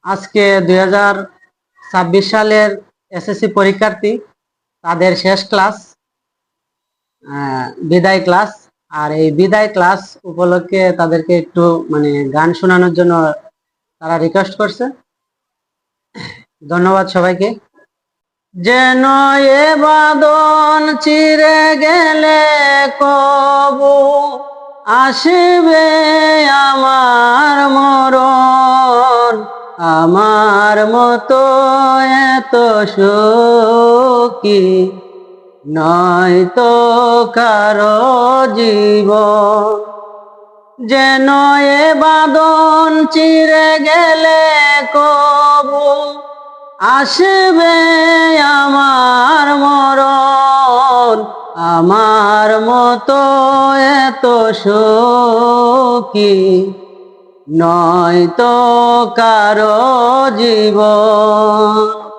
আজকে 2026 সালের এসএসসি পরীক্ষার্থী তাদের শেষ ক্লাস, বিদায় ক্লাস। আর এই বিদায় ক্লাস উপলক্ষে তাদেরকে একটু গান শোনানোর জন্য তারা রিকোয়েস্ট করছে। ধন্যবাদ সবাইকে। যেন এ বাদন চিরে গেলে কবু আসবে আমার মরণ, আমার মতো এত সুখী নয়তো কারো জীবন। যেন এ বাদন চিরে গেলে কবু আসবে আমার মরণ, আমার মতো এত সুখী নয়তো কারো জীবন।